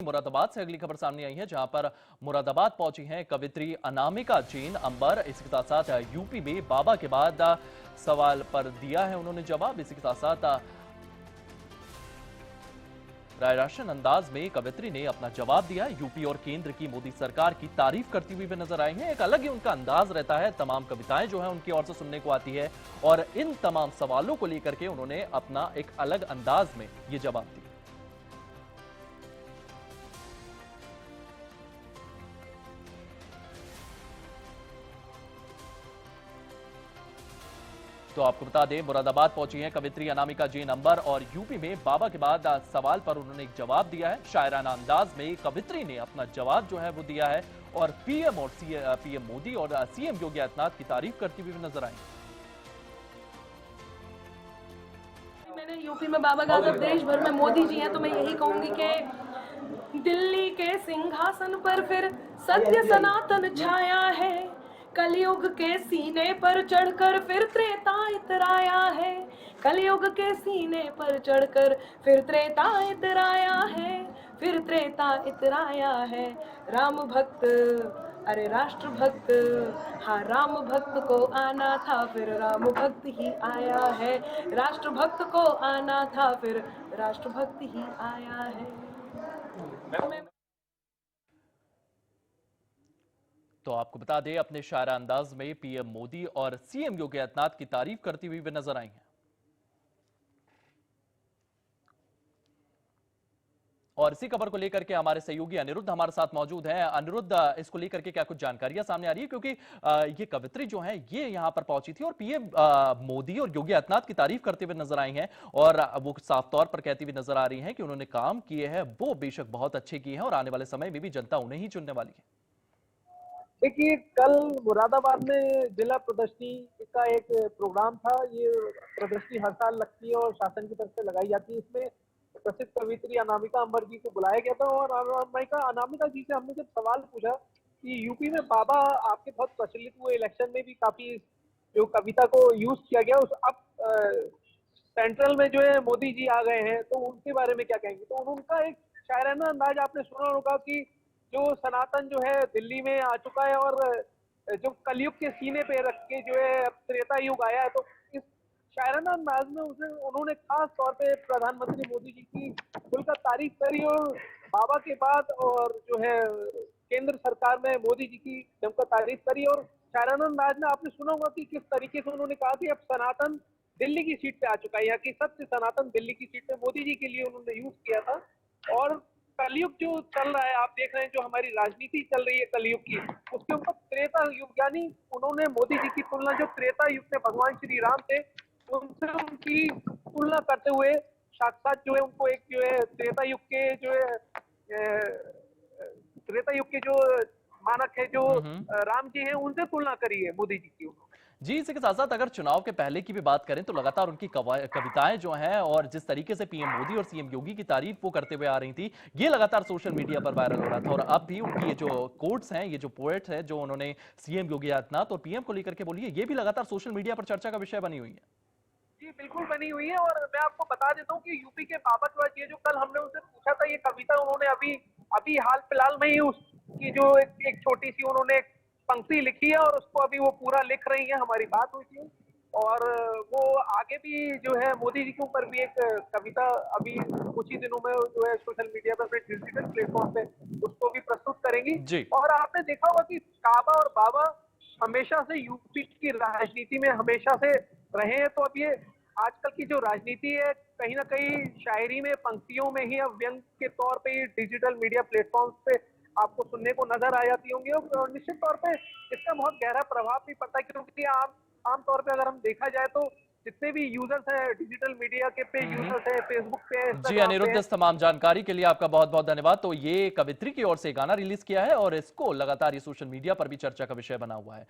मुरादाबाद से अगली खबर सामने आई है, जहां पर मुरादाबाद पहुंची हैं कवित्री अनामिका जैन अंबर। इसी के साथ साथ यूपी में बाबा के बाद सवाल पर दिया है उन्होंने जवाब। इसी के साथ साथ रायराशन अंदाज में कवित्री ने अपना जवाब दिया। यूपी और केंद्र की मोदी सरकार की तारीफ करती हुई भी नजर आई हैं। एक अलग ही उनका अंदाज रहता है, तमाम कविताएं जो है उनकी ओर से सुनने को आती है और इन तमाम सवालों को लेकर के उन्होंने अपना एक अलग अंदाज में ये जवाब दिया। तो आपको बता दें, मुरादाबाद पहुंची हैं कवित्री अनामिका जैन अंबर और यूपी में बाबा के बाद सवाल पर उन्होंने एक जवाब दिया है। शायराना अंदाज में कवित्री ने अपना जवाब जो है वो दिया है और पीएम और पीएम मोदी और सीएम योगी आदित्यनाथ की तारीफ करती हुई नजर आई। मैंने यूपी में बाबा का, अगर देश भर में मोदी जी हैं तो मैं यही कहूंगी कि दिल्ली के सिंहासन पर फिर सत्य सनातन छाया है। कलयुग के सीने पर चढ़कर फिर त्रेता इतराया है। कलयुग के सीने पर चढ़कर फिर त्रेता इतराया है। फिर त्रेता इतराया है। राम भक्त, अरे राष्ट्र भक्त, हाँ राम भक्त को आना था फिर राम भक्त ही आया है। राष्ट्र भक्त को आना था फिर राष्ट्र भक्त ही आया है। तो आपको बता दें, अपने शायरा अंदाज में पीएम मोदी और सीएम योगी आदित्यनाथ की तारीफ करती हुई भी नजर आई हैं। और इसी खबर को लेकर के हमारे सहयोगी अनिरुद्ध हमारे साथ मौजूद हैं। अनिरुद्ध, इसको लेकर के क्या कुछ जानकारियां सामने आ रही है, क्योंकि ये कवित्री जो है ये यहां पर पहुंची थी और पीएम मोदी और योगी आदित्यनाथ की तारीफ करते हुए नजर आई हैं और वो साफ तौर पर कहती हुई नजर आ रही हैं कि उन्होंने काम किए हैं वो बेशक बहुत अच्छे किए हैं और आने वाले समय में भी जनता उन्हें ही चुनने वाली है। देखिए, कल मुरादाबाद में जिला प्रदर्शनी का एक प्रोग्राम था। ये प्रदर्शनी हर साल लगती है और शासन की तरफ से लगाई जाती है। इसमें प्रसिद्ध कवित्री अनामिका अंबर जी को बुलाया गया था और अनामिका जी से हमने जब सवाल पूछा कि यूपी में बाबा आपके बहुत प्रचलित हुए, इलेक्शन में भी काफी जो कविता को यूज किया गया, उस अब सेंट्रल में जो है मोदी जी आ गए हैं तो उनके बारे में क्या कहेंगे। तो उनका एक शायराना अंदाज आपने सुना होगा कि जो सनातन जो है दिल्ली में आ चुका है और जो कलयुग के सीने पे रख के जो है त्रेता युग आया है। तो इस शायराना अंदाज में उन्होंने खास तौर पे प्रधानमंत्री मोदी जी की खुलकर तारीफ करी और बाबा के बाद और जो है केंद्र सरकार में मोदी जी की जमकर तारीफ करी। और शायराना अंदाज में आपने सुना होगा कि किस तरीके से उन्होंने कहा कि अब सनातन दिल्ली की सीट पे आ चुका है, या कि सत्य सनातन दिल्ली की सीट पे मोदी जी के लिए उन्होंने यूज किया था। और कलयुग जो चल रहा है, आप देख रहे हैं जो हमारी राजनीति चल रही है कलयुग की, उसके ऊपर त्रेता युग, यानी उन्होंने मोदी जी की तुलना जो त्रेता युग में भगवान श्री राम थे उनसे उनकी तुलना करते हुए साक्षात जो है उनको एक जो है त्रेता युग के जो है त्रेता युग के जो मानक है जो राम जी हैं उनसे तुलना करी है मोदी जी की। जी, इसी के साथ साथ अगर चुनाव के पहले की भी बात करें तो लगातार उनकी कविताएं जो हैं और जिस तरीके से पीएम मोदी और सीएम योगी की तारीफ वो करते हुए आ रही थी, ये लगातार सोशल मीडिया पर वायरल हो रहा था। और अब भी उनकी ये जो कोट्स हैं, ये जो पोएट्स हैं जो उन्होंने सीएम योगी आदित्यनाथ और पीएम को लेकर के बोली है, ये भी लगातार सोशल मीडिया पर चर्चा का विषय बनी हुई है। जी बिल्कुल बनी हुई है। और मैं आपको बता देता हूँ कि यूपी के बाबा ये जो कल हमने उनसे पूछा था, ये कविता उन्होंने अभी हाल फिलहाल में ही उसकी जो एक छोटी सी उन्होंने पंक्ति लिखी है और उसको अभी वो पूरा लिख रही है। हमारी बात हुई थी और वो आगे भी जो है मोदी जी के ऊपर भी एक कविता अभी कुछ ही दिनों में जो है सोशल मीडिया पर अपने डिजिटल प्लेटफॉर्म पे उसको भी प्रस्तुत करेंगी। और आपने देखा होगा कि काबा और बाबा हमेशा से यूपी की राजनीति में हमेशा से रहे हैं। तो अब ये आजकल की जो राजनीति है कहीं ना कहीं शायरी में पंक्तियों में ही अब व्यंग के तौर पे डिजिटल मीडिया प्लेटफॉर्म पे आपको सुनने को नजर आ जाती होंगी। और निश्चित तौर पे इसका बहुत गहरा प्रभाव भी पड़ता है, क्योंकि आम तौर पे अगर हम देखा जाए तो जितने भी यूजर्स हैं डिजिटल मीडिया के पे यूजर्स हैं, फेसबुक पे, जी अनिरुद्ध, इस तमाम जानकारी के लिए आपका बहुत बहुत धन्यवाद। तो ये कवित्री की ओर से गाना रिलीज किया है और इसको लगातार ये सोशल मीडिया पर भी चर्चा का विषय बना हुआ है।